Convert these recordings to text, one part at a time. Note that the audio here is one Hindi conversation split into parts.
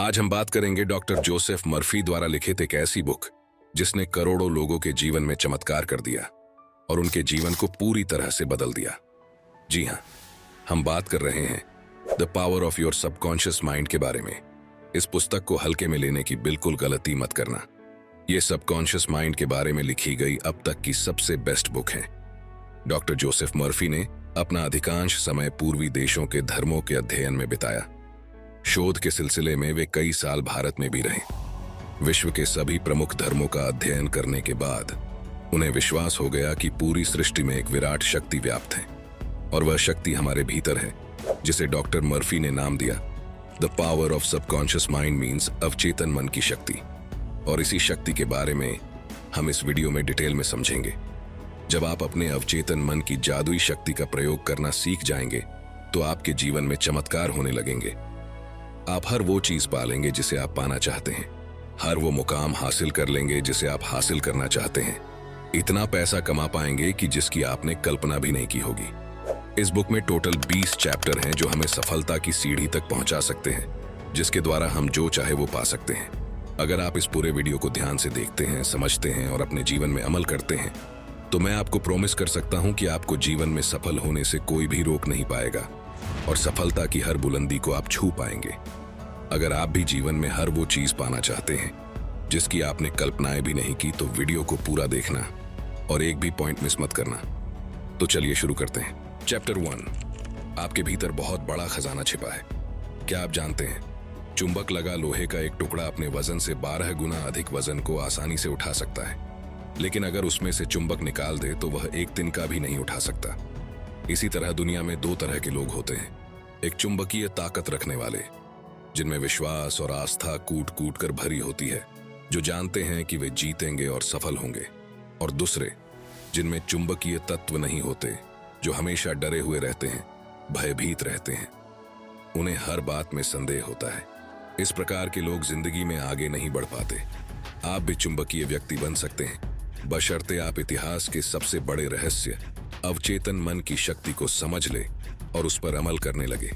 आज हम बात करेंगे डॉक्टर जोसेफ मर्फी द्वारा लिखित एक ऐसी बुक जिसने करोड़ों लोगों के जीवन में चमत्कार कर दिया और उनके जीवन को पूरी तरह से बदल दिया। जी हाँ, हम बात कर रहे हैं the power of your subconscious mind के बारे में। इस पुस्तक को हल्के में लेने की बिल्कुल गलती मत करना। यह सबकॉन्शियस माइंड के बारे में लिखी गई अब तक की सबसे बेस्ट बुक है। डॉक्टर जोसेफ मर्फी ने अपना अधिकांश समय पूर्वी देशों के धर्मों के अध्ययन में बिताया। शोध के सिलसिले में वे कई साल भारत में भी रहे। विश्व के सभी प्रमुख धर्मों का अध्ययन करने के बाद उन्हें विश्वास हो गया कि पूरी सृष्टि में एक विराट शक्ति व्याप्त है और वह शक्ति हमारे भीतर है, जिसे डॉक्टर मर्फी ने नाम दिया the power of subconscious mind means अवचेतन मन की शक्ति। और इसी शक्ति के बारे में हम इस वीडियो में डिटेल में समझेंगे। जब आप अपने अवचेतन मन की जादुई शक्ति का प्रयोग करना सीख जाएंगे तो आपके जीवन में चमत्कार होने लगेंगे। आप हर वो चीज पालेंगे जिसे आप पाना चाहते हैं, हर वो मुकाम हासिल कर लेंगे जिसे आप हासिल करना चाहते हैं, इतना पैसा कमा पाएंगे कि जिसकी आपने कल्पना भी नहीं की होगी। इस बुक में टोटल 20 चैप्टर हैं जो हमें सफलता की सीढ़ी तक पहुंचा सकते हैं, जिसके द्वारा हम जो चाहे वो पा सकते हैं। अगर आप इस पूरे वीडियो को ध्यान से देखते हैं, समझते हैं और अपने जीवन में अमल करते हैं तो मैं आपको प्रॉमिस कर सकता हूं कि आपको जीवन में सफल होने से कोई भी रोक नहीं पाएगा और सफलता की हर बुलंदी को आप छू पाएंगे। अगर आप भी जीवन में हर वो चीज पाना चाहते हैं जिसकी आपने कल्पनाएं भी नहीं की तो वीडियो को पूरा देखना और एक भी पॉइंट मिस मत करना। तो चलिए शुरू करते हैं। चैप्टर 1, आपके भीतर बहुत बड़ा खजाना छिपा है। क्या आप जानते हैं, चुंबक लगा लोहे का एक टुकड़ा अपने वजन से 12 गुना अधिक वजन को आसानी से उठा सकता है, लेकिन अगर उसमें से चुंबक निकाल दे तो वह एक तिनका भी नहीं उठा सकता। इसी तरह दुनिया में 2 तरह के लोग होते हैं, एक चुंबकीय ताकत रखने वाले जिनमें विश्वास और आस्था कूट कूट कर भरी होती है, जो जानते हैं कि वे जीतेंगे और सफल होंगे, और दूसरे जिनमें चुंबकीय तत्व नहीं होते, जो हमेशा डरे हुए रहते हैं, भयभीत रहते हैं, उन्हें हर बात में संदेह होता है। इस प्रकार के लोग जिंदगी में आगे नहीं बढ़ पाते। आप भी चुंबकीय व्यक्ति बन सकते हैं, बशर्ते आप इतिहास के सबसे बड़े रहस्य अवचेतन मन की शक्ति को समझ ले और उस पर अमल करने लगे।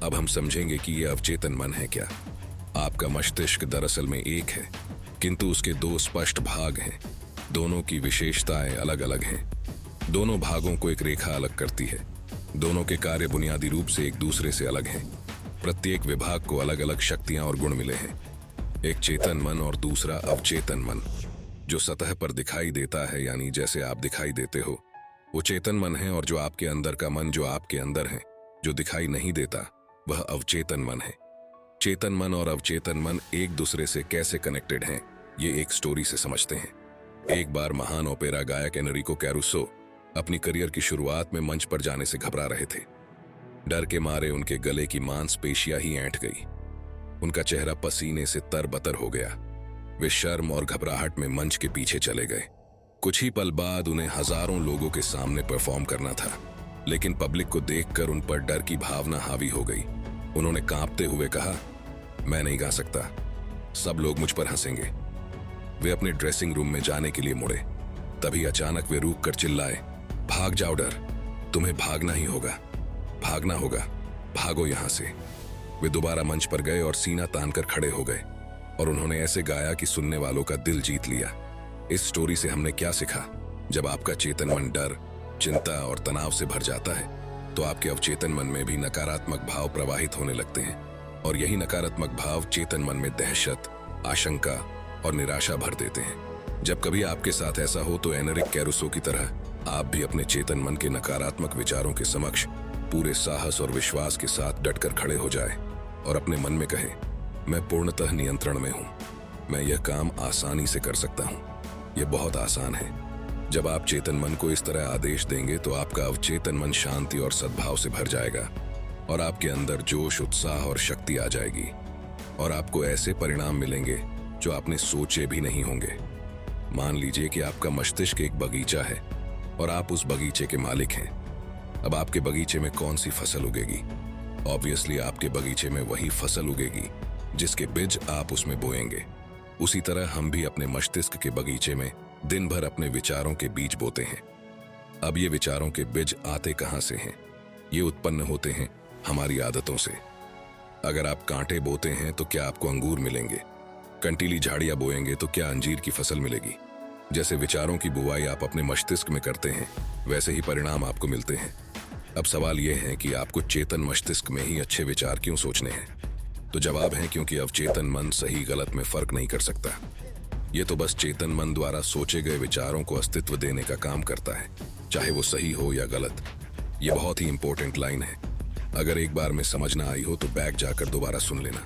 अब हम समझेंगे कि यह अवचेतन मन है क्या। आपका मस्तिष्क दरअसल में एक है, किंतु उसके 2 स्पष्ट भाग हैं। दोनों की विशेषताएं अलग अलग हैं। दोनों भागों को एक रेखा अलग करती है। दोनों के कार्य बुनियादी रूप से एक दूसरे से अलग हैं। प्रत्येक विभाग को अलग अलग शक्तियां और गुण मिले हैं। एक चेतन मन और दूसरा अवचेतन मन। जो सतह पर दिखाई देता है, यानी जैसे आप दिखाई देते हो, वो चेतन मन है, और जो आपके अंदर का मन, जो आपके अंदर है, जो दिखाई नहीं देता, वह अवचेतन मन है। चेतन मन और अवचेतन मन एक दूसरे से कैसे कनेक्टेड हैं, ये एक स्टोरी से समझते हैं। एक बार महान ओपेरा गायक एनरिको कैरुसो अपनी करियर की शुरुआत में मंच पर जाने से घबरा रहे थे। डर के मारे उनके गले की मांसपेशियां ही ऐंठ गई। उनका चेहरा पसीने से तरबतर हो गया। वे शर्म और घबराहट में मंच के पीछे चले गए। कुछ ही पल बाद उन्हें हजारों लोगों के सामने परफॉर्म करना था, लेकिन पब्लिक को देखकर उन पर डर की भावना हावी हो गई। उन्होंने कांपते हुए कहा, मैं नहीं गा सकता, सब लोग मुझ पर हंसेंगे। वे अपने ड्रेसिंग रूम में जाने के लिए मुड़े। तभी अचानक वे रुक कर चिल्लाए, भाग जाओ डर, तुम्हें भागना ही होगा, भागना होगा, भागो यहां से। वे दोबारा मंच पर गए और सीना तानकर खड़े हो गए और उन्होंने ऐसे गाया कि सुनने वालों का दिल जीत लिया। इस स्टोरी से हमने क्या सीखा? जब आपका चेतन मन डर, चिंता और तनाव से भर जाता है तो आपके अवचेतन मन में भी नकारात्मक भाव प्रवाहित होने लगते हैं, और यही नकारात्मक भाव चेतन मन में दहशत, आशंका और निराशा भर देते हैं। जब कभी आपके साथ ऐसा हो तो एनरिक कैरुसो की तरह आप भी अपने चेतन मन के नकारात्मक विचारों के समक्ष पूरे साहस और विश्वास के साथ डटकर खड़े हो जाए और अपने मन में कहे, मैं पूर्णतः नियंत्रण में हूं, मैं यह काम आसानी से कर सकता हूं, यह बहुत आसान है। जब आप चेतन मन को इस तरह आदेश देंगे तो आपका अवचेतन मन शांति और सद्भाव से भर जाएगा और आपके अंदर जोश, उत्साह और शक्ति आ जाएगी, और आपको ऐसे परिणाम मिलेंगे जो आपने सोचे भी नहीं होंगे। मान लीजिए कि आपका मस्तिष्क एक बगीचा है और आप उस बगीचे के मालिक हैं। अब आपके बगीचे में कौन सी फसल उगेगी? ऑब्वियसली आपके बगीचे में वही फसल उगेगी जिसके बीज आप उसमें बोएंगे। उसी तरह हम भी अपने मस्तिष्क के बगीचे में दिन भर अपने विचारों के बीज बोते हैं। अब ये विचारों के बीज आते कहां से हैं? ये उत्पन्न होते हैं हमारी आदतों से। अगर आप कांटे बोते हैं तो क्या आपको अंगूर मिलेंगे? कंटीली झाड़ियां बोएंगे तो क्या अंजीर की फसल मिलेगी? जैसे विचारों की बुवाई आप अपने मस्तिष्क में करते हैं, वैसे ही परिणाम आपको मिलते हैं। अब सवाल यह है कि आपको चेतन मस्तिष्क में ही अच्छे विचार क्यों सोचने हैं? तो जवाब है क्योंकि अवचेतन मन सही गलत में फर्क नहीं कर सकता। ये तो बस चेतन मन द्वारा सोचे गए विचारों को अस्तित्व देने का काम करता है, चाहे वो सही हो या गलत। ये बहुत ही इंपॉर्टेंट लाइन है। अगर एक बार में समझ ना आई हो तो बैक जाकर दोबारा सुन लेना।